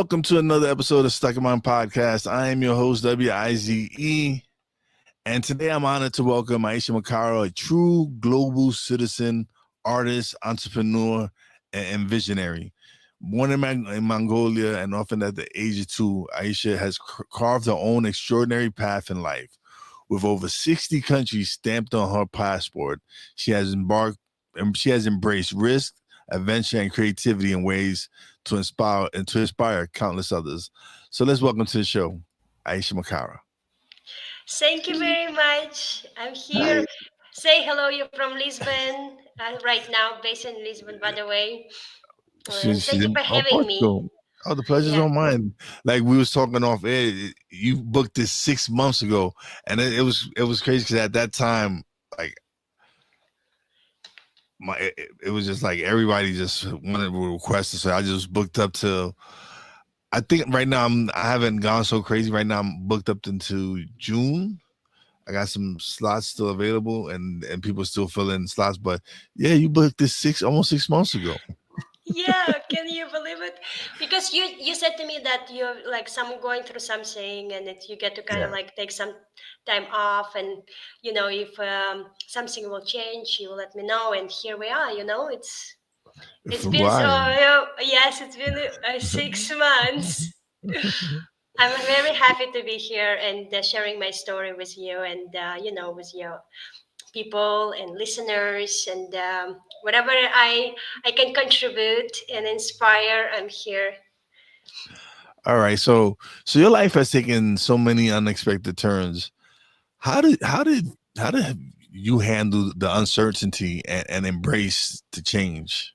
welcome to another episode of Stuck in My Podcast. I am your host, WIZE, and today I'm honored to welcome Aisha Makara, a true global citizen, artist, entrepreneur, and visionary. Born in Mongolia and orphaned at the age of 2, Aisha has carved her own extraordinary path in life. With over 60 countries stamped on her passport, she has embraced risk, adventure, and creativity in ways to inspire countless others. So let's welcome to the show, Aisha Makara. Thank you very much. I'm here. Hi. Say hello. You're from Lisbon, right now, based in Lisbon, by the way. And She's thank you in for having me. Portugal. Oh, the pleasure's Yeah. all mine. Like we was talking off air, you booked this 6 months ago, and it was crazy because at that time, like it was just like everybody just wanted to request it, so I just booked up to. I think right now I haven't gone so crazy. Right now I'm booked up into June. I got some slots still available, and people still fill in slots. But yeah, you booked this almost 6 months ago. Yeah. Can you believe it? Because you said to me that you're like some going through something, and that you get to kind of Yeah. like take some time off, and if something will change, you will let me know. And here we are. It's been so, Why? yes, it's been 6 months. I'm very happy to be here and sharing my story with you and, with your people and listeners and whatever I can contribute and inspire, I'm here. All right. So your life has taken so many unexpected turns. How did you handle the uncertainty and embrace the change?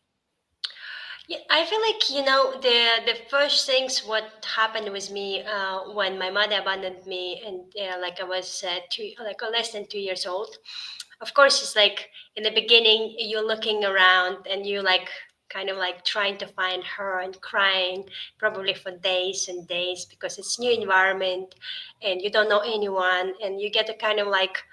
Yeah, I feel like the first things what happened with me when my mother abandoned me and like I was less than 2 years old. Of course, it's like in the beginning you're looking around and you like kind of like trying to find her and crying probably for days and days because it's new environment and you don't know anyone and you get to kind of like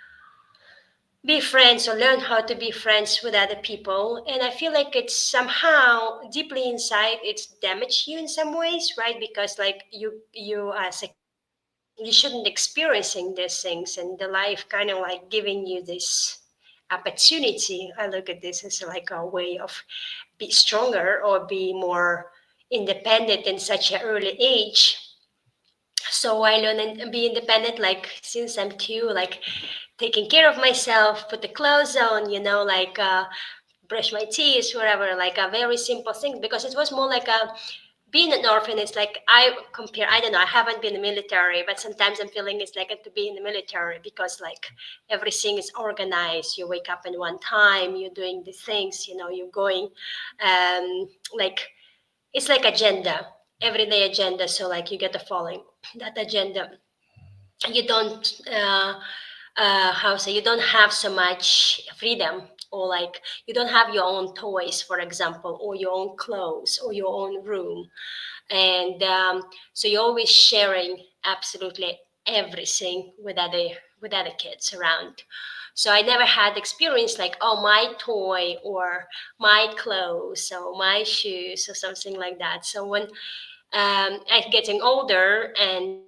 be friends or learn how to be friends with other people. And I feel like it's somehow deeply inside it's damaged you in some ways, right? Because like you as a kid you shouldn't experiencing these things and the life kind of like giving you this opportunity. I look at this as like a way of be stronger or be more independent in such an early age. So I learn and be independent like since I'm two, like taking care of myself, put the clothes on, brush my teeth, whatever, like a very simple thing because it was more like a being an orphan. It's like I don't know, I haven't been in the military, but sometimes I'm feeling it's like to be in the military because like everything is organized. You wake up in one time, you're doing the things, you're going like it's like agenda, everyday agenda. So like you get to following that agenda. You don't how say you don't have so much freedom or like you don't have your own toys, for example, or your own clothes or your own room. And so you're always sharing absolutely everything with other kids around. So I never had experience like, oh, my toy or my clothes or my shoes or something like that. So when I'm getting older and living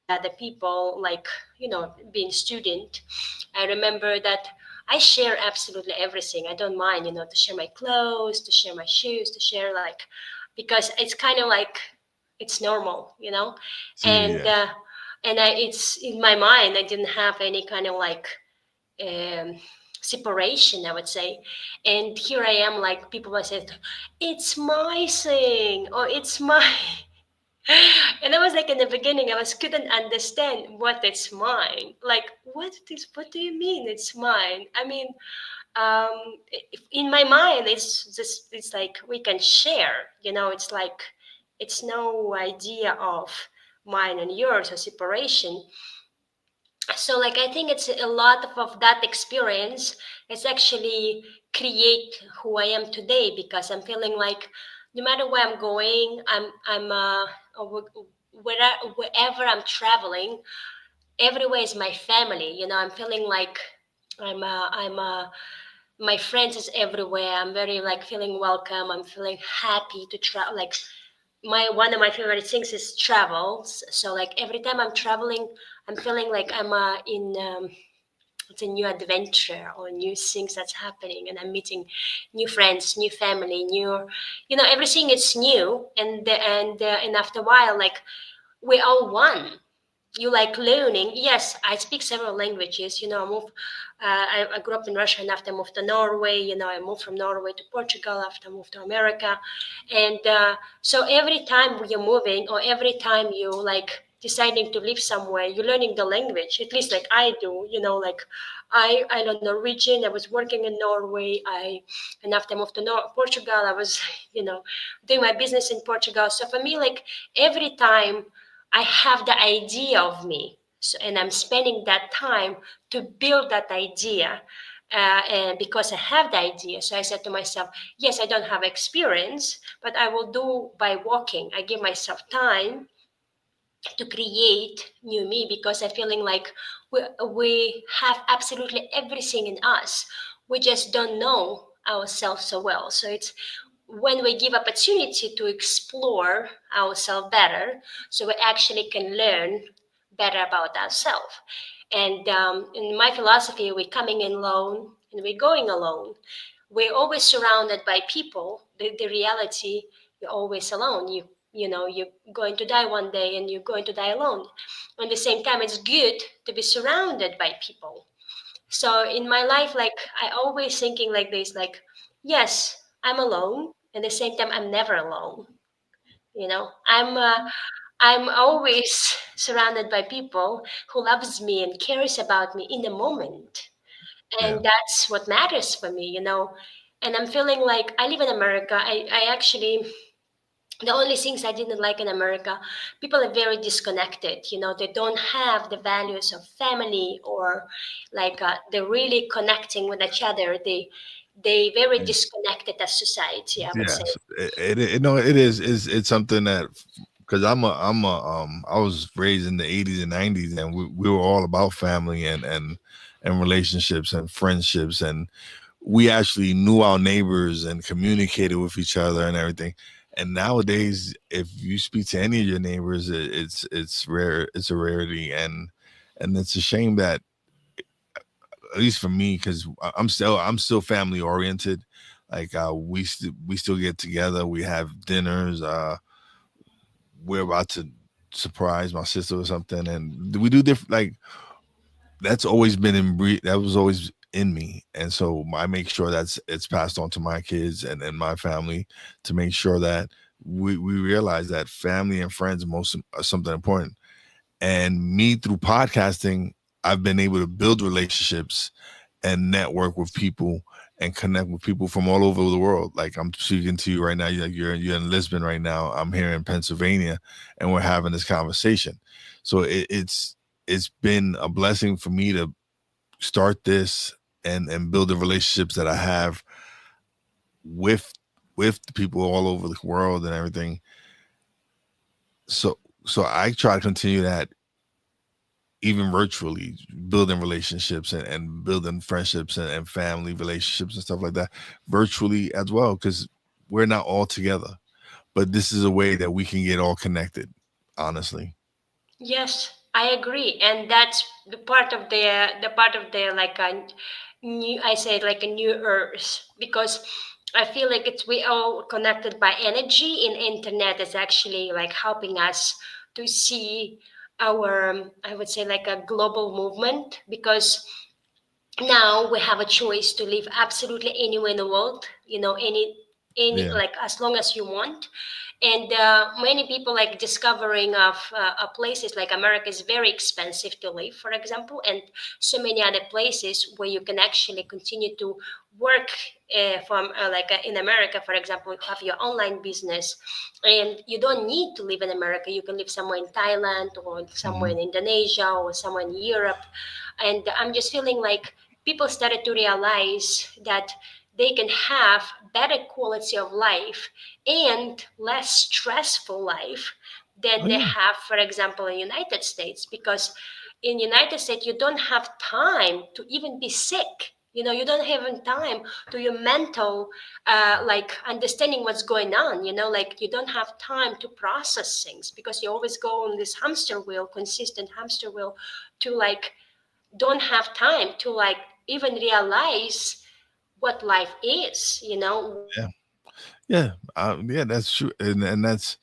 with other people, like, being student, I remember that I share absolutely everything. I don't mind, to share my clothes, to share my shoes, to share like, because it's kind of like, it's normal, and, Yeah. it's in my mind, I didn't have any kind of like, um, separation, I would say. And here I am, like people might say, it's my thing or it's my and I was like in the beginning, I was couldn't understand what it's mine. Like, what do you mean it's mine? I mean, in my mind, it's like we can share. It's like it's no idea of mine and yours or separation. So like I think it's a lot of that experience. It's actually create who I am today because I'm feeling like no matter where I'm going, I'm or wherever I'm traveling, everywhere is my family. I'm feeling like I'm my friends is everywhere. I'm very like feeling welcome. I'm feeling happy to travel. Like my one of my favorite things is travels. So like every time I'm traveling, I'm feeling like I'm in it's a new adventure or new things that's happening, and I'm meeting new friends, new family, new, everything is new, and after a while, like we all one. You like learning. Yes, I speak several languages. I moved. I grew up in Russia, and after I moved to Norway, I moved from Norway to Portugal after I moved to America, and so every time you're moving, or every time you like deciding to live somewhere, you're learning the language. At least like I do. Like I learned Norwegian. I was working in Norway. And after I moved to Portugal, I was doing my business in Portugal. So for me, like every time I have the idea of me. So, and I'm spending that time to build that idea. And because I have the idea, so I said to myself, yes, I don't have experience, but I will do by walking. I give myself time to create new me, because I'm feeling like we have absolutely everything in us. We just don't know ourselves so well. So it's when we give opportunity to explore ourselves better, so we actually can learn better about ourselves. And in my philosophy, we're coming in alone and we're going alone. We're always surrounded by people. The reality, you're always alone. You're going to die one day, and you're going to die alone. At the same time, it's good to be surrounded by people. So in my life, like I always thinking like this, like, yes, I'm alone. At the same time, I'm never alone. I'm always surrounded by people who loves me and cares about me in the moment, Yeah. and that's what matters for me. And I'm feeling like I live in America. I actually, the only things I didn't like in America, people are very disconnected. They don't have the values of family, or like they're really connecting with each other. They very disconnected as society, I would say. Yes, no, it is. It's something that, because I was raised in the 80s and 90s, and we were all about family and relationships and friendships, and we actually knew our neighbors and communicated with each other and everything. And nowadays, if you speak to any of your neighbors, it's rare. It's a rarity, and it's a shame that, at least for me, because I'm still family oriented. Like we still get together. We have dinners. We're about to surprise my sister or something, and we do different. Like that's always been that was always in me, and so I make sure it's passed on to my kids and my family, to make sure that we realize that family and friends most are something important. And me, through podcasting, I've been able to build relationships and network with people and connect with people from all over the world. Like I'm speaking to you right now. You're in Lisbon right now. I'm here in Pennsylvania, and we're having this conversation. So it's been a blessing for me to start this and build the relationships that I have with the people all over the world and everything. So I try to continue that even virtually, building relationships and building friendships and family relationships and stuff like that virtually as well, because we're not all together, but this is a way that we can get all connected, honestly. Yes, I agree, and that's the part of the like a new. I say like a new earth, because I feel like it's we all connected by energy. In internet is actually like helping us to see our I would say like a global movement, because now we have a choice to live absolutely anywhere in the world. Any Yeah. like as long as you want. And many people like discovering of places like America is very expensive to live, for example, and so many other places where you can actually continue to work from like in America, for example, have your online business, and you don't need to live in America. You can live somewhere in Thailand, or somewhere Hmm. in Indonesia, or somewhere in Europe. And I'm just feeling like people started to realize that they can have better quality of life and less stressful life than Oh they yeah. have, for example, in United States. Because in United States, you don't have time to even be sick. You don't have any time to your mental, like understanding what's going on. Like you don't have time to process things because you always go on this hamster wheel, consistent hamster wheel, to like don't have time to like even realize what life is. Yeah, yeah, yeah. That's true, and that's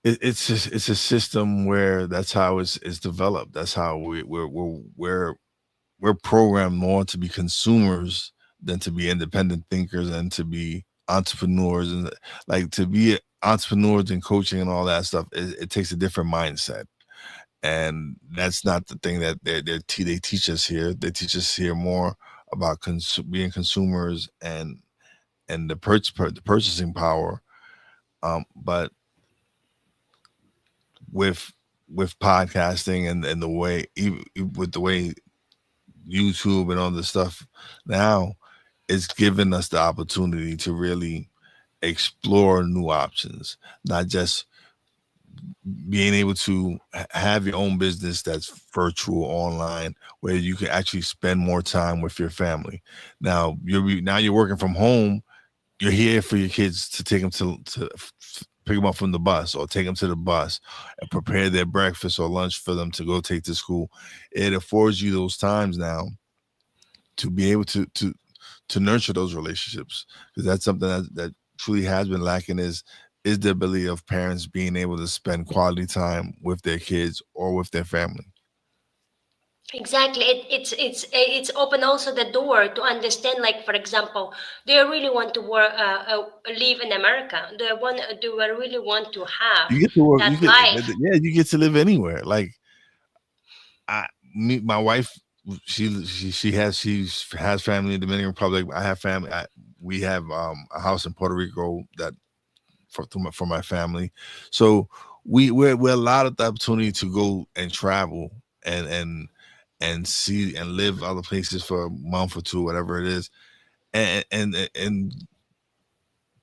it's a system where that's how it's developed. That's how we're programmed more to be consumers than to be independent thinkers and to be entrepreneurs, and like to be entrepreneurs and coaching and all that stuff. It takes a different mindset, and that's not the thing that they teach us here. They teach us here more about being consumers and the purchasing power. But with podcasting and the way with the way YouTube and all this stuff now, it's given us the opportunity to really explore new options, not just being able to have your own business that's virtual online, where you can actually spend more time with your family. Now you're working from home. You're here for your kids to take them to pick them up from the bus or take them to the bus and prepare their breakfast or lunch for them to go take to school. It affords you those times now to be able to nurture those relationships, because that's something that truly has been lacking, is the ability of parents being able to spend quality time with their kids or with their family. Exactly. It's open also the door to understand. Like for example, do I really want to work, live in America? Do I really want to have You get to work. You that get life? yeah. You get to live anywhere. Like I, my wife, she has family in the Dominican Republic. I have family. We have a house in Puerto Rico that for my family. So we're allowed the opportunity to go and travel and see and live other places for a month or two, whatever it is, and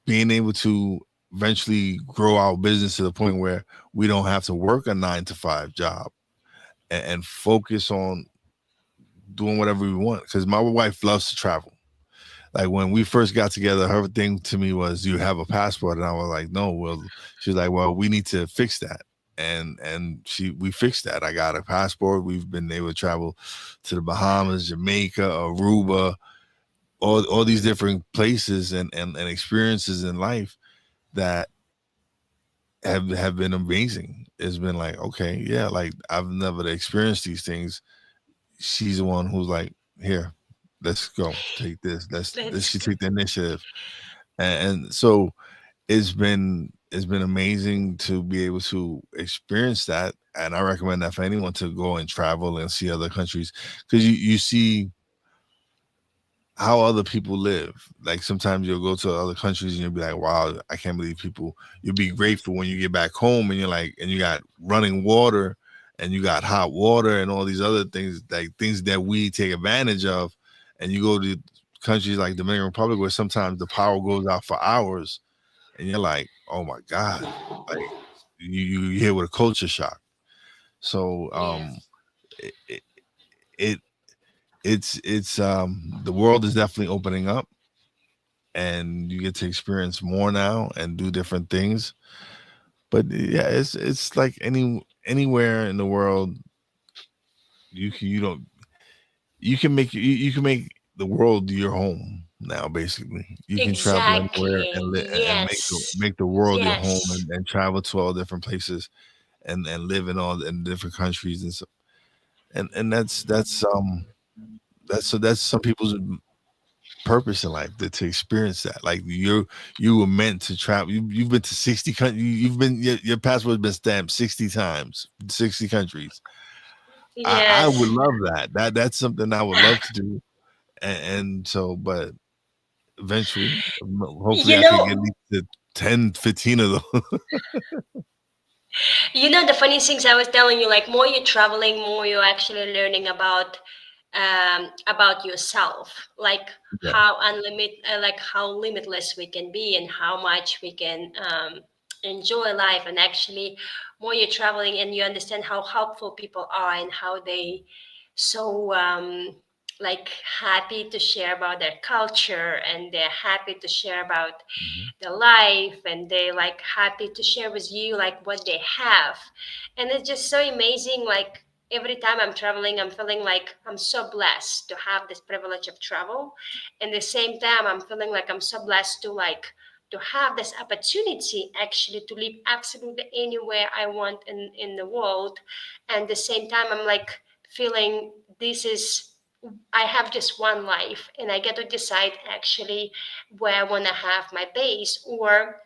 being able to eventually grow our business to the point where we don't have to work a 9 to 5 job and focus on doing whatever we want. Because my wife loves to travel. Like when we first got together, her thing to me was, "You have a passport?" And I was like, "No." Well, she's like, "Well, we need to fix that." And we fixed that. I got a passport. We've been able to travel to the Bahamas, Jamaica, Aruba, all these different places and experiences in life that have been amazing. It's been like, okay, yeah, like I've never experienced these things. She's the one who's like, "Here, let's go. Take this. Let's Let's she take the initiative." And so it's been amazing to be able to experience that, and I recommend that for anyone to go and travel and see other countries, because you see how other people live. Like sometimes you'll go to other countries and you'll be like, "Wow, I can't believe people." You'll be grateful when you get back home and you're like, and you got running water and you got hot water and all these other things, like things that we take advantage of. And you go to countries like Dominican Republic where sometimes the power goes out for hours, and you're like, "Oh my god!" Like you hear with a culture shock. So yeah. it, it, it it's the world is definitely opening up, and you get to experience more now and do different things. But yeah, it's like anywhere in the world you don't you can make the world your home now. Basically, you can travel anywhere Exactly. and Yes. make the world your home, Yes. and travel to all different places and live in different countries, and so and that's some people's purpose in life, to experience that. Like you were meant to travel. You've been to 60 countries. You've been your passport has been stamped 60 times, 60 countries. I would Yes. love that. That's something I would love to do. And so, but eventually, hopefully You I could get know, at least to 10, 15 of those. the funny things I was telling you, like more you're traveling, more you're actually learning about yourself, like Yeah. how limitless we can be and how much we can enjoy life. And actually, more you're traveling and you understand how helpful people are and how they so like happy to share about their culture, and they're happy to share about Mhm. their life, and they like happy to share with you like what they have. And it's just so amazing, like every time I'm traveling, I'm feeling like I'm so blessed to have this privilege of travel. And the same time, I'm feeling like I'm so blessed to like to have this opportunity actually to live absolutely anywhere I want in the world. And the same time, I'm like feeling this is I have just one life, and I get to decide actually where I want to have my base, or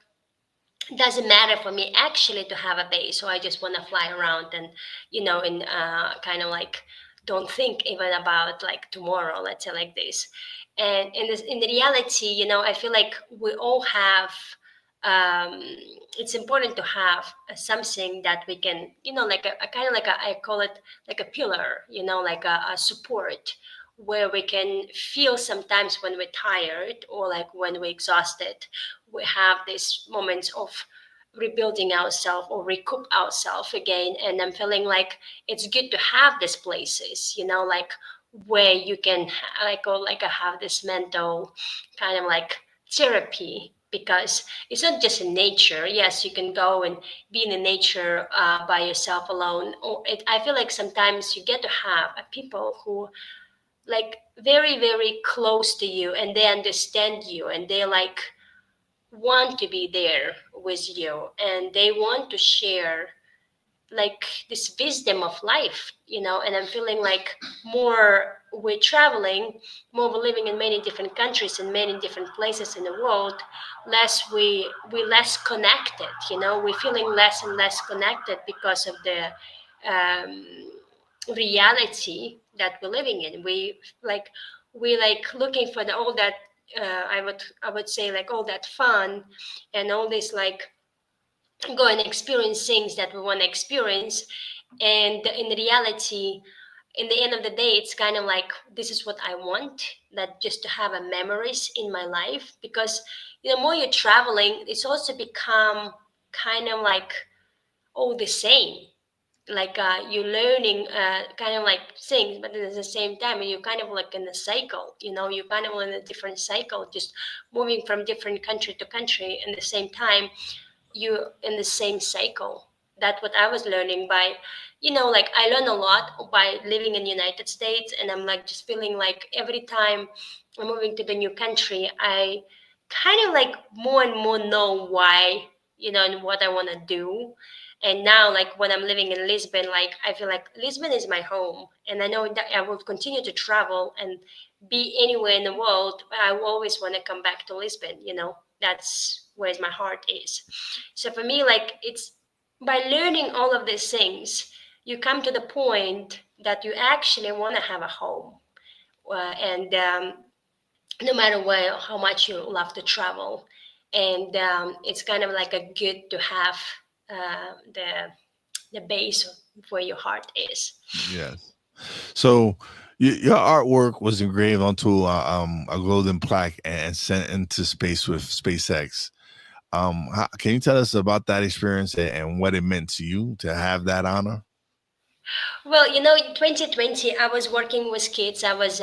it doesn't matter for me actually to have a base. So I just want to fly around and, and kind of like don't think even about like tomorrow, let's say like this. And in the reality, I feel like we all have, um, it's important to have something that we can, like a kind of like I call it like a pillar, like a support, where we can feel sometimes when we're tired or like when we're exhausted. We have these moments of rebuilding ourselves or recoup ourselves again. And I'm feeling like it's good to have these places, like where you can like have this mental kind of like therapy, because it's not just in nature. Yes, you can go and be in the nature by yourself alone, or I feel like sometimes you get to have people who like very very close to you, and they understand you, and they like want to be there with you, and they want to share like this wisdom of life. And I'm feeling like more we're traveling, more we're living in many different countries and many different places in the world, less we less connected. We're feeling less and less connected because of the um, reality that we're living in. We like looking for all that, I would say like all that fun and all this like go and experience things that we want to experience. And in reality, in the end of the day, it's kind of like this is what I want, that just to have a memories in my life. Because more you're traveling, it's also become kind of like all the same. Like you're learning kind of like things, but at the same time you're kind of like in a cycle. You're kind of in a different cycle, just moving from different country to country. And the same time you in the same cycle. That's what I was learning by, like I learn a lot by living in United States. And I'm like just feeling like every time I'm moving to the new country, I kind of like more and more know why, and what I want to do. And now like when I'm living in Lisbon, like I feel like Lisbon is my home, and I know that I will continue to travel and be anywhere in the world, but I will always want to come back to Lisbon. That's where my heart is. So for me, like it's by learning all of these things, you come to the point that you actually want to have a home. And no matter where, how much you love to travel, and it's kind of like a good to have the base where your heart is. Yes. So your artwork was engraved onto a golden plaque and sent into space with SpaceX. Can you tell us about that experience and what it meant to you to have that honor? Well, in 2020, I was working with kids. I was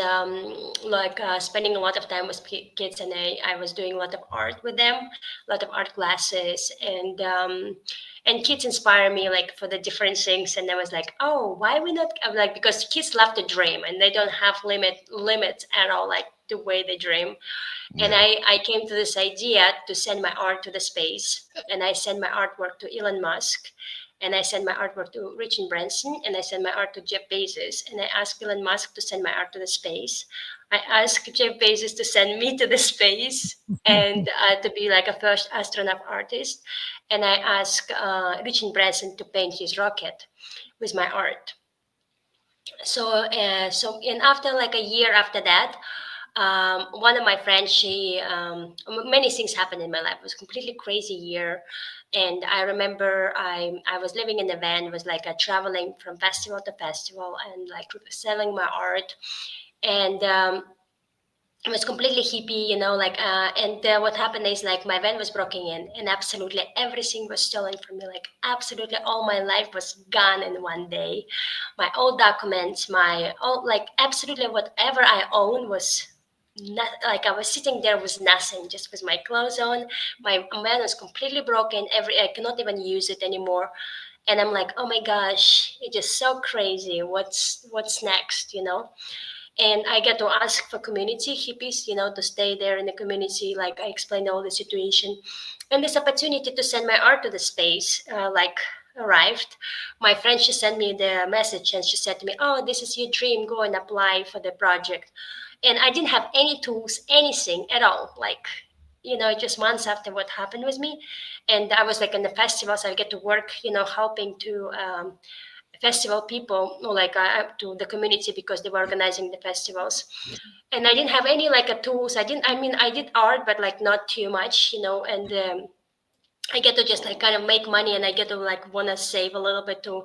like spending a lot of time with kids, and I was doing a lot of art with them, a lot of art classes, and kids inspire me like for the different things. And I was like, oh, why we not? I'm like, because kids love to dream, and they don't have limits at all, like the way they dream. And Yeah. I came to this idea to send my art to the space, and I sent my artwork to Elon Musk, and I sent my artwork to Richard Branson, and I sent my art to Jeff Bezos, and I asked Elon Musk to send my art to the space. I asked Jeff Bezos to send me to the space and to be like a first astronaut artist, and I asked Richard Branson to paint his rocket with my art. So and after like a year after that, one of my friends, she many things happened in my life. It was a completely crazy year. And I remember I was living in a van, was like a traveling from festival to festival and like selling my art. And it was completely hippie, and what happened is like my van was broken in, and absolutely everything was stolen from me. Like absolutely all my life was gone in one day. My old documents, my all, like absolutely whatever I own was not, like I was sitting there with nothing, just with my clothes on. My van was completely broken. I cannot even use it anymore. And I'm like, oh my gosh, it's just so crazy. What's next, and I get to ask for community hippies, to stay there in the community. Like I explained all the situation, and this opportunity to send my art to the space, arrived. My friend, she sent me the message, and she said to me, "Oh, this is your dream. Go and apply for the project." And I didn't have any tools, anything at all. Like, just months after what happened with me, and I was like in the festival, so I get to work, helping to. Festival people, like to the community, because they were organizing the festivals, and I didn't have any like tools. I did art, but like not too much, and I get to just like kind of make money, and I get to like want to save a little bit to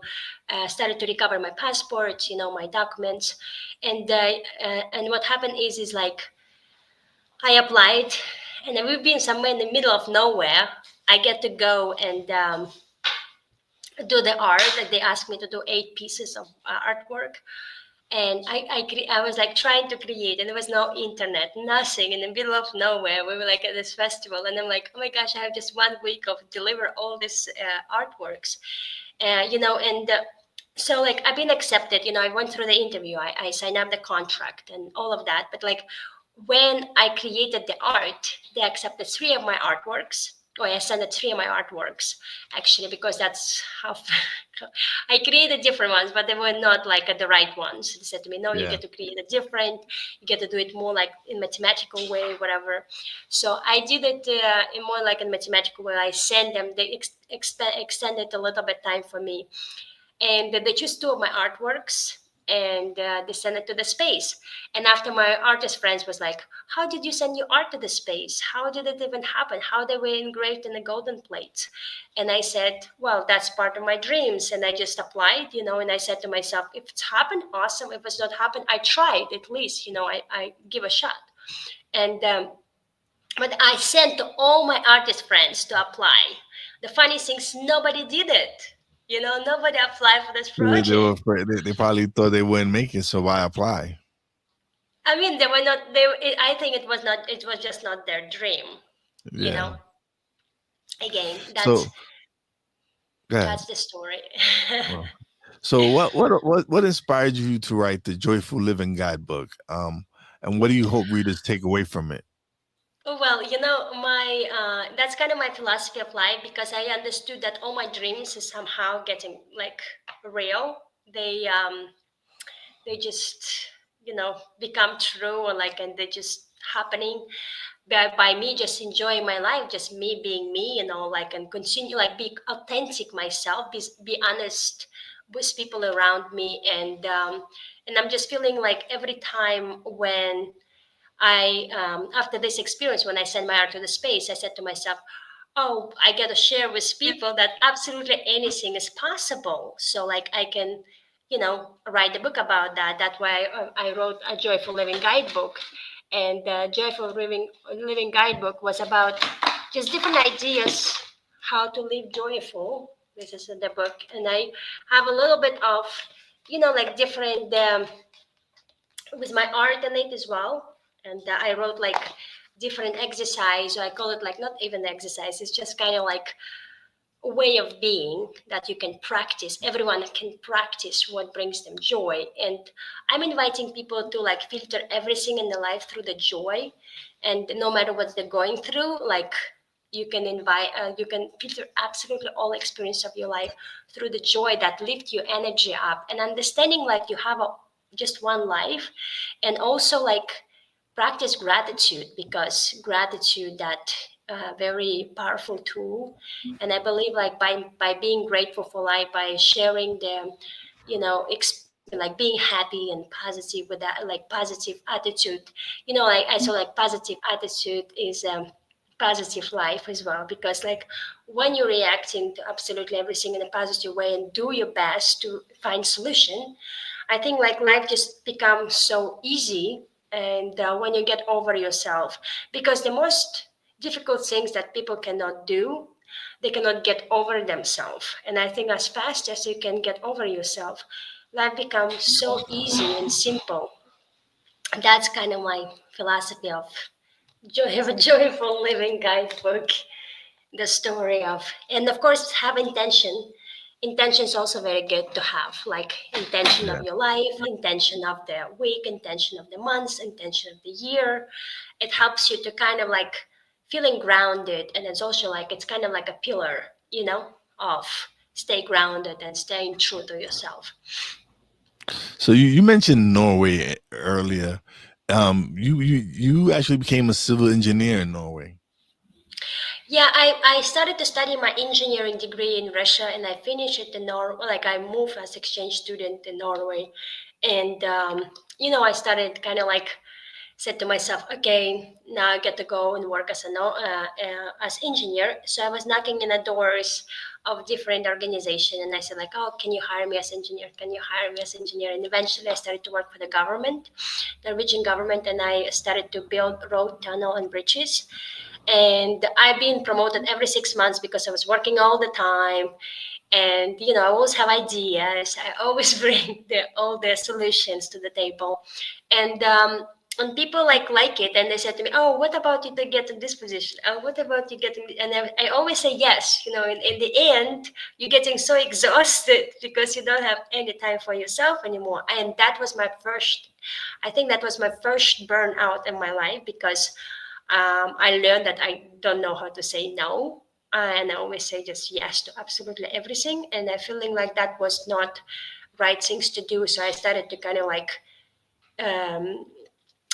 started to recover my passport, my documents. And what happened is like I applied, and we've been somewhere in the middle of nowhere. I get to go and do the art. Like they asked me to do 8 pieces of artwork, and I was like trying to create, and there was no internet, nothing, in the middle of nowhere. We were like at this festival, and I'm like, oh my gosh, I have just 1 week of deliver all these artworks, and so like I've been accepted. I went through the interview, I signed up the contract and all of that, but like when I created the art, they accepted 3 of my artworks. Oh, I sent 3 of my artworks, actually, because that's how I created different ones, but they were not like the right ones. They said to me, "No, you Yeah. get to create a different. You get to do it more like in mathematical way, whatever." So I did it in more like a mathematical way. I sent them. They extended a little bit time for me, and they choose 2 of my artworks, and they send it to the space. And after, my artist friends was like, how did you send your art to the space? How did it even happen? How they were engraved in a golden plate? And I said, well, that's part of my dreams, and I just applied, and I said to myself, if it's happened, awesome. If it's not happened, I tried at least, I give a shot. And but I sent to all my artist friends to apply. The funny thing is, nobody did it. Nobody applied for this They were project. afraid. They probably thought they wouldn't make it, so why apply? I mean, they were not. I think it was not. It was just not their dream. You Yeah. know. Again, So go ahead. that's the story. Well, so what inspired you to write the Joyful Living Guidebook? And what do you hope readers take away from it? Well, my that's kind of my philosophy of life, because I understood that all my dreams is somehow getting like real. They just become true, or like, and they just happening by me just enjoying my life, just me being me, like, and continue like be authentic myself, be honest with people around me. And I'm just feeling like every time when after this experience, when I sent my art to the space, I said to myself, oh, I get to share with people that absolutely anything is possible. So like I can, write a book about that. That's why I wrote a Joyful Living Guidebook. And the Joyful Living Guidebook was about just different ideas how to live joyful. This is in the book. And I have a little bit of, like different with my art in it as well. And I wrote like different exercise. So I call it like not even exercise. It's just kind of like a way of being that you can practice. Everyone can practice what brings them joy. And I'm inviting people to like filter everything in their life through the joy. And no matter what they're going through, like you can filter absolutely all experience of your life through the joy that lift your energy up, and understanding like you have just one life. And also like practice gratitude, because gratitude, that very powerful tool. And I believe like by being grateful for life, by sharing the experience, like being happy and positive with that, like positive attitude, like I saw like positive attitude is positive life as well. Because like when you're reacting to absolutely everything in a positive way and do your best to find solution, I think like life just becomes so easy. And when you get over yourself, because the most difficult things that people cannot do, they cannot get over themselves. And I think as fast as you can get over yourself, life becomes so easy and simple. That's kind of my philosophy of Joyful Living Guidebook, the story of, and of course, have intention. Intention is also very good to have, like intention of Yeah. your life, intention of the week, intention of the months, intention of the year. It helps you to kind of like feeling grounded, and it's also like it's kind of like a pillar, of stay grounded and staying true to yourself. So you mentioned Norway earlier. You actually became a civil engineer in Norway. Yeah, I started to study my engineering degree in Russia, and I finished it in like I moved as exchange student in Norway. And I started kind of like said to myself, okay, now I get to go and work as as engineer. So I was knocking in the doors of different organization, and I said like, oh, can you hire me as engineer? Can you hire me as engineer? And eventually I started to work for the government, the Norwegian government, and I started to build road, tunnel, and bridges. And I've been promoted every 6 months because I was working all the time. And I always have ideas. I always bring all the solutions to the table. And people like it, and they said to me, oh, what about you to get in this position? Oh, what about you getting, and I always say yes. In the end you're getting so exhausted because you don't have any time for yourself anymore. And that was my first, I think that was my first burnout in my life, because I learned that I don't know how to say no. And I always say just yes to absolutely everything. And I feeling like that was not right things to do. So I started to kind of like, um,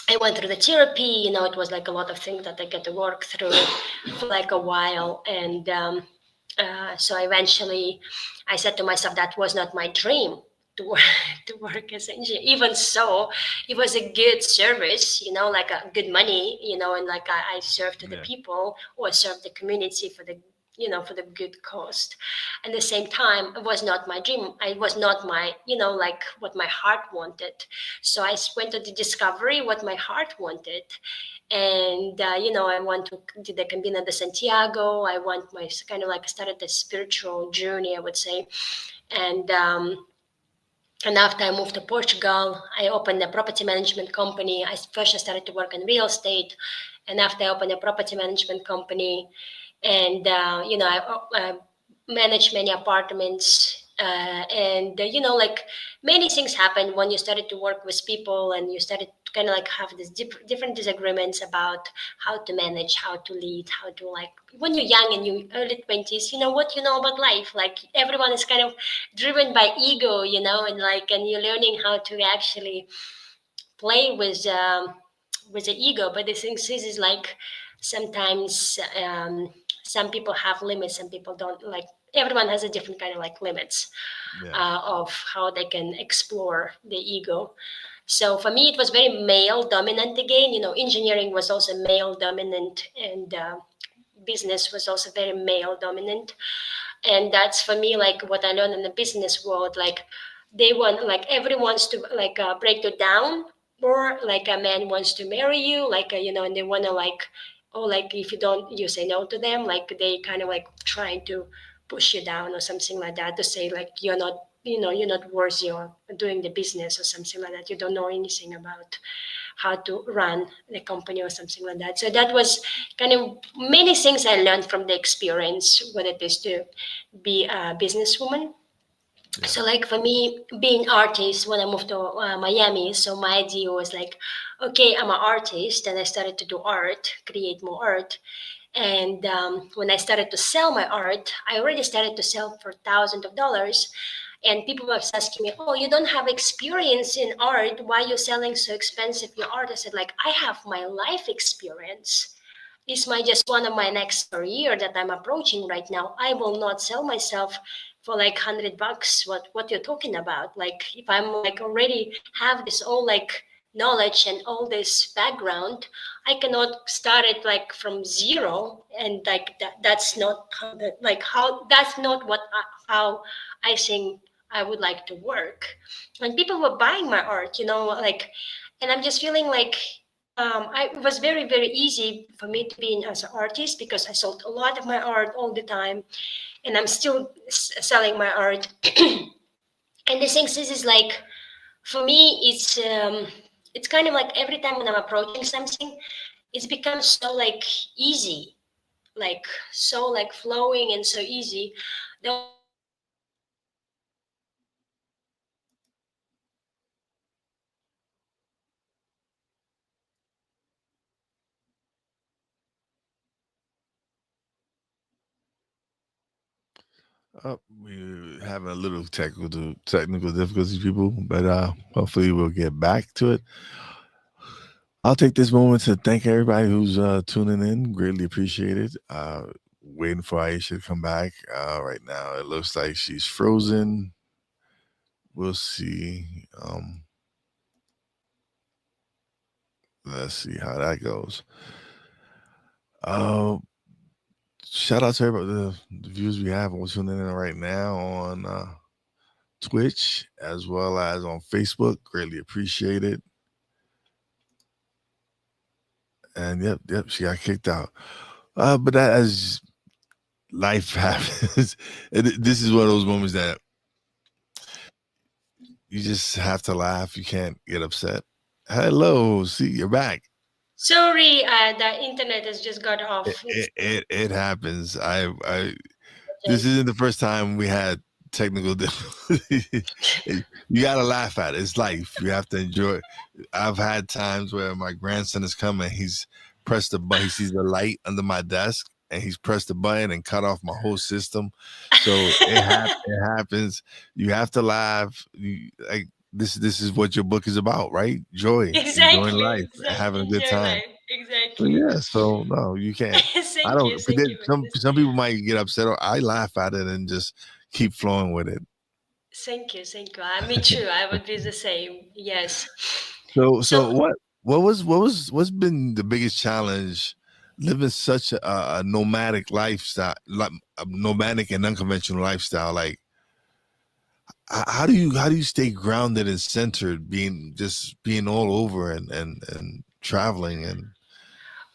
I went through the therapy. It was like a lot of things that I get to work through for like a while. And so eventually I said to myself, that was not my dream to work, to work as an engineer. Even so, it was a good service, like a good money, and like I served to the Yeah. people or served the community for the for the good cost. At the same time, it was not my dream. It was not my, like what my heart wanted. So I went to the discovery what my heart wanted. And I want to do the Camino de Santiago. I want my kind of like started the spiritual journey, I would say. And um and after I moved to Portugal, I opened a property management company. I started to work in real estate, and after I opened a property management company, and I managed many apartments, and like many things happened when you started to work with people, and you started to kind of like have these different disagreements about how to manage, how to lead, how to like when you're young and you early 20s, what you know about life. Like everyone is kind of driven by ego, and you're learning how to actually play with the ego. But the thing is like sometimes some people have limits, some people don't. Like everyone has a different kind of like limits Yeah. of how they can explore the ego. So for me, it was very male dominant again. Engineering was also male dominant, and business was also very male dominant. And that's for me like what I learned in the business world. Like they want, like everyone wants to like break you down, or like a man wants to marry you, like and they want to like, oh, like if you don't, you say no to them, like they kind of like trying to push you down or something like that, to say like you're not, you're not worthy of doing the business or something like that. You don't know anything about how to run the company or something like that. So that was kind of many things I learned from the experience, what it is to be a businesswoman. Yeah. So like for me, being artist, when I moved to Miami, so my idea was like, okay, I'm an artist, and I started to do art, create more art. And when I started to sell my art, I already started to sell for thousands of dollars. And people were asking me, oh, you don't have experience in art. Why are you selling so expensive your art? I said, like, I have my life experience. This might just one of my next career that I'm approaching right now. I will not sell myself for like $100. What you're talking about? Like if I'm like already have this all like knowledge and all this background, I cannot start it like from zero. And like that's not how that's not what how I think I would like to work. And people were buying my art, like, and I'm just feeling like it was very, very easy for me to be in as an artist because I sold a lot of my art all the time, and I'm still selling my art. And the thing is like, for me, it's kind of like every time when I'm approaching something, it's become so like easy, like so like flowing and so easy. The only thing is like We're having a little technical difficulties, people, but hopefully we'll get back to it. I'll take this moment to thank everybody who's tuning in. Greatly appreciated. Waiting for Aisha to come back. Right now, it looks like she's frozen. We'll see. Let's see how that goes. Uh, Shout out to everybody, the viewers we have on tuning in right now on Twitch as well as on Facebook. Greatly appreciate it. And yep, she got kicked out. But that, as life happens, this is one of those moments that you just have to laugh. You can't get upset. Hello, see, you're back. sorry, the internet has just got off. It's It happens. I This okay. isn't the first time we had technical difficulties. You gotta laugh at it. It's life. You have to enjoy it. I've had times where my grandson has come and he's pressed the button. He sees the light under my desk and he's pressed the button and cut off my whole system. So it happens. You have to laugh. Like this is what your book is about, right? Joy, enjoying Exactly, life, exactly. having a good Enjoy time. life. So Exactly. yeah, so no, you can't. I Thank you, don't. thank you for this. Some people might get upset, or I laugh at it and just keep flowing with it. Thank you, thank you. Me too. I would be the same. Yes. So So, what's been the biggest challenge living such a nomadic lifestyle, like a nomadic and unconventional lifestyle? Like how do you stay grounded and centered, being all over and traveling and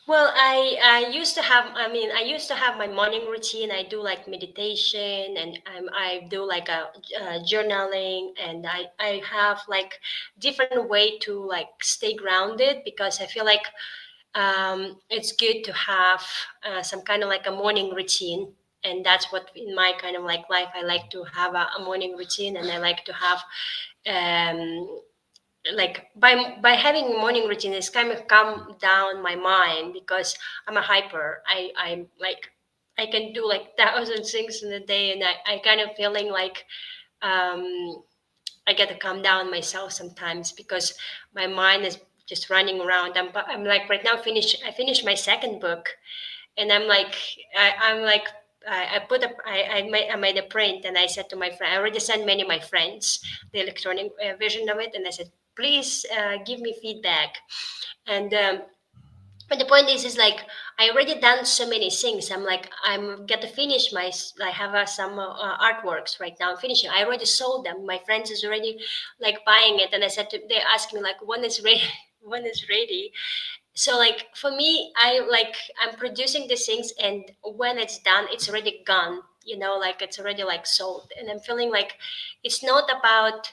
well, I used to have. I mean, I used to have my morning routine. I do like meditation, and I do like a journaling, and I have like different way to like stay grounded because I feel like it's good to have some kind of like a morning routine, and that's what in my kind of like life I like to have a morning routine, and I like to have um, like by having a morning routine it's kind of calm down my mind because I'm a hyper. I'm like I can do like thousand things in a day, and I kind of feeling like um I get to calm down myself sometimes because my mind is just running around. I'm like right now I finished my second book, and I'm like I put up I made a print, and I said to my friend, I already sent many of my friends the electronic version of it, and I said, please give me feedback. And but the point is like I already done so many things. I'm like I'm get to finish my I have some artworks right now. I'm finishing. I already sold them. My friends is already like buying it, and I said they asked me like when is ready, when is ready. So like for me I like I'm producing these things, and when it's done it's already gone, like it's already like sold, and I'm feeling like it's not about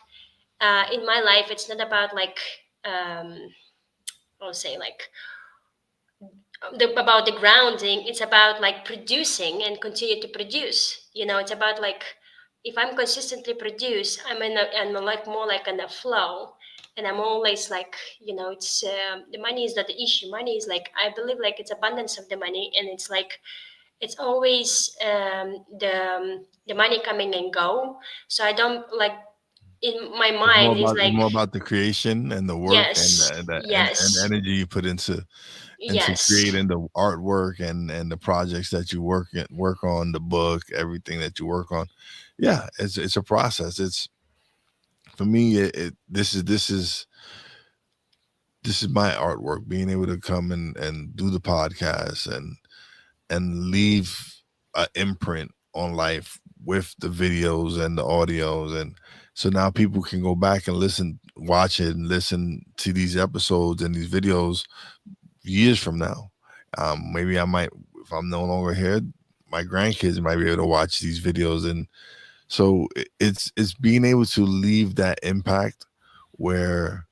in my life it's not about like I'll say like about the grounding. It's about like producing and continue to produce, it's about like if I'm consistently produce I'm like more like in a flow, and I'm always like it's the money is not the issue. Money is like I believe like it's abundance of the money, and it's like it's always the money coming and go. So I don't like in my mind is it's like more about the creation and the work and yes, and yes, energy you put into yes. creating the artwork and the projects that you work on, the book, everything that you work on. Yeah, it's a process. It's for me. This is my artwork. Being able to come and do the podcast and leave an imprint on life with the videos and the audios, and so now people can go back and listen, watch it, and listen to these episodes and these videos years from now. Maybe I might, if I'm no longer here, my grandkids might be able to watch these videos, and so it's being able to leave that impact where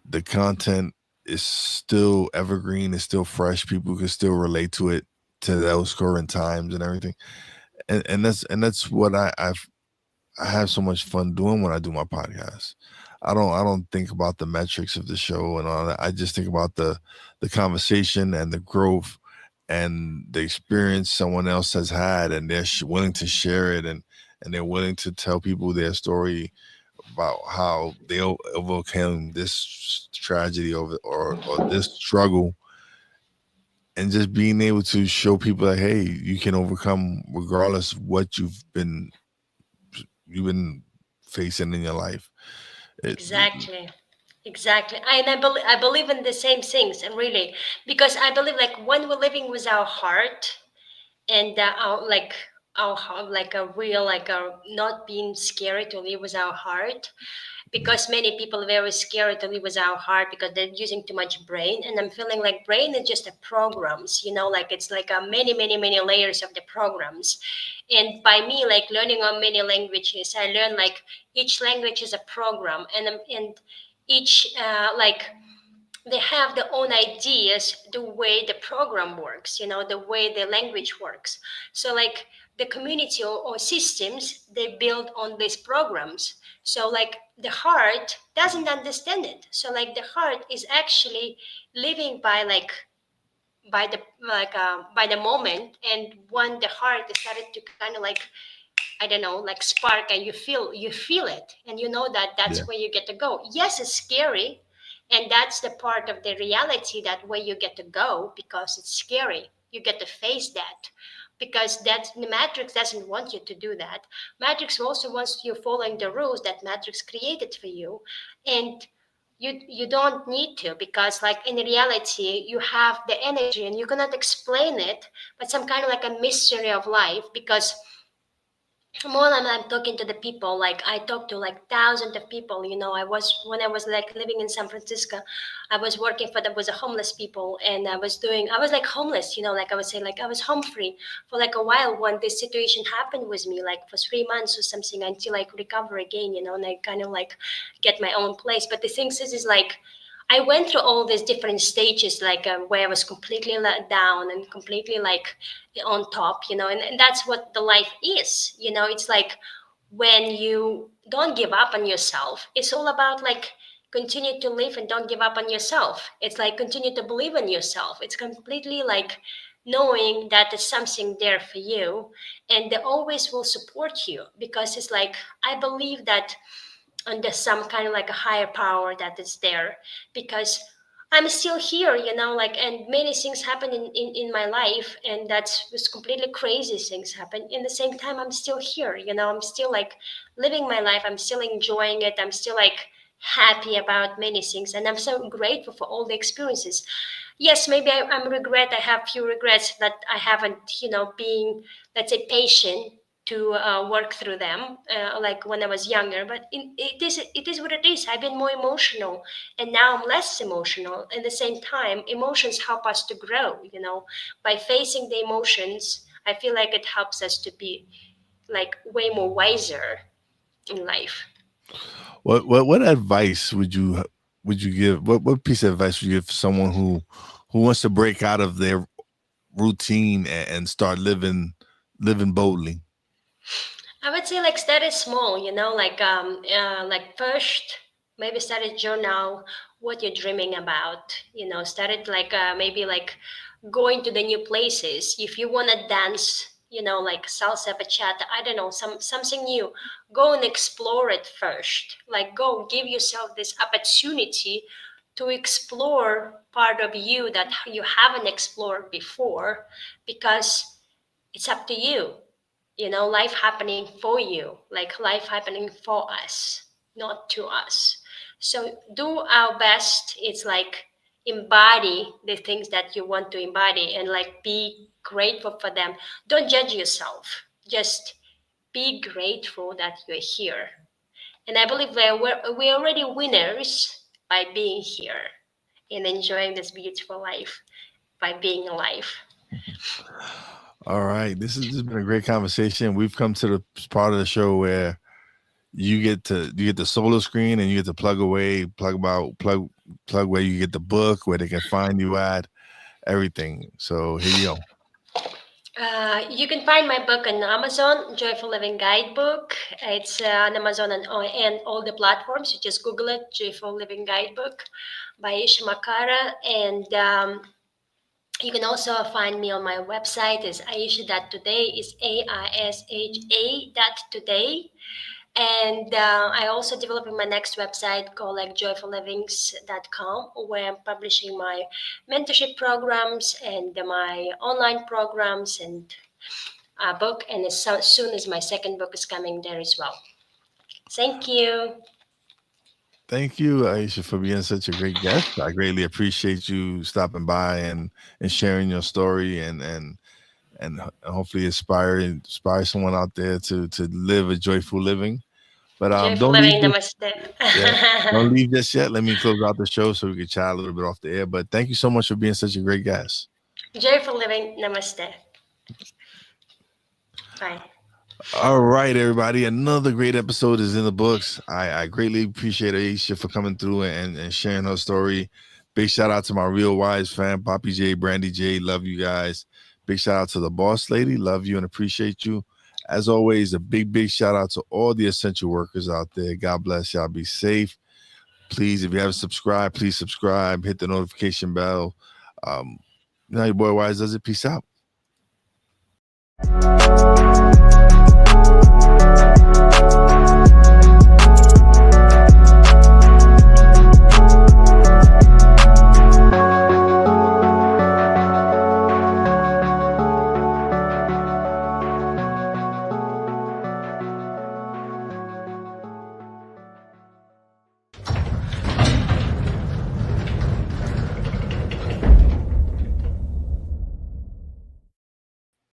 the content is still evergreen, it's still fresh, people can still relate to it, to those current times and everything. And that's what I have so much fun doing when I do my podcast. I don't think about the metrics of the show and all that. I just think about the conversation and the growth and the experience someone else has had, and they're willing to share it, and they're willing to tell people their story about how they overcame this tragedy or this struggle, and just being able to show people that, hey, you can overcome regardless of what you've been facing in your life. It, Exactly. Exactly. I believe in the same things, and really, because I believe like when we're living with our heart and our like our heart, like a real, like a not being scary to live with our heart, because many people are very scared to live with our heart because they're using too much brain, and I'm feeling like brain is just a programs, like it's like a many layers of the programs. And by me like learning on many languages, I learn like each language is a program, and each like they have their own ideas the way the program works, the way the language works. So like the community or systems they build on these programs. So like the heart doesn't understand it, so like the heart is actually living by like by the moment. And when the heart decided to kind of like, I don't know, like spark, and you feel it, and you know that yeah. that's where you get to go. Yes, it's scary, and that's the part of the reality, that where you get to go, because it's scary. You get to face that, because that's the Matrix doesn't want you to do that. Matrix also wants you following the rules that Matrix created for you, and you don't need to, because like in reality you have the energy and you cannot explain it, but some kind of like a mystery of life. Because more than I'm talking to the people, like I talk to like thousands of people. I was when I was like living in San Francisco, I was working for the was a homeless people, and I was like homeless, like I would say like I was home free for like a while when this situation happened with me, like for 3 months or something, until I could recover again, and I kind of like get my own place. But the thing is like I went through all these different stages, like where I was completely let down and completely like on top, and that's what the life is. It's like when you don't give up on yourself, it's all about like continue to live and don't give up on yourself. It's like continue to believe in yourself. It's completely like knowing that there's something there for you, and they always will support you, because it's like I believe that and there's some kind of like a higher power that is there, because I'm still here, like, and many things happen in my life, and that's was completely crazy things happen. In the same time, I'm still here, I'm still like living my life, I'm still enjoying it, I'm still like happy about many things, and I'm so grateful for all the experiences. Yes, maybe I have few regrets that I haven't, being, let's say, patient to work through them, like when I was younger. But it is what it is. I've been more emotional, and now I'm less emotional. At the same time, emotions help us to grow. By facing the emotions, I feel like it helps us to be like way more wiser in life. What advice would you give? What piece of advice would you give someone who wants to break out of their routine and start living boldly? I would say like start it small, like first maybe start a journal what you're dreaming about. Start it like maybe like going to the new places. If you want to dance, like salsa, bachata, I don't know, something new. Go and explore it first. Like go give yourself this opportunity to explore part of you that you haven't explored before, because it's up to you. Life happening for you, like life happening for us, not to us. So do our best. It's like embody the things that you want to embody, and like be grateful for them. Don't judge yourself. Just be grateful that you're here. And I believe that we're already winners by being here and enjoying this beautiful life by being alive. All right, this has been a great conversation. We've come to the part of the show where you get the solo screen and you get to plug where you get the book, where they can find you at, everything. So here you go. You can find my book on Amazon, Joyful Living Guidebook. It's on Amazon and all the platforms. You just Google it, Joyful Living Guidebook by Aisha Makara. And you can also find me on my website. Is Aisha.today, is AISHA.today. And I also developing my next website called like joyfullivings.com, where I'm publishing my mentorship programs and my online programs and book. And as soon as my second book is coming there as well. Thank you. Thank you, Aisha, for being such a great guest. I greatly appreciate you stopping by and sharing your story and hopefully inspire someone out there to live a joyful living. But Joyful don't leave Living, this. namaste. Yeah, don't leave just yet. Let me close out the show so we can chat a little bit off the air. But thank you so much for being such a great guest. Joyful Living, namaste. Bye. All right, everybody. Another great episode is in the books. I greatly appreciate Aisha for coming through and sharing her story. Big shout out to my Real Wise fan, Poppy J, Brandy J. Love you guys. Big shout out to the boss lady. Love you and appreciate you. As always, a big shout out to all the essential workers out there. God bless y'all. Be safe. Please, if you haven't subscribed, please subscribe. Hit the notification bell. You know how your boy Wise does it. Peace out.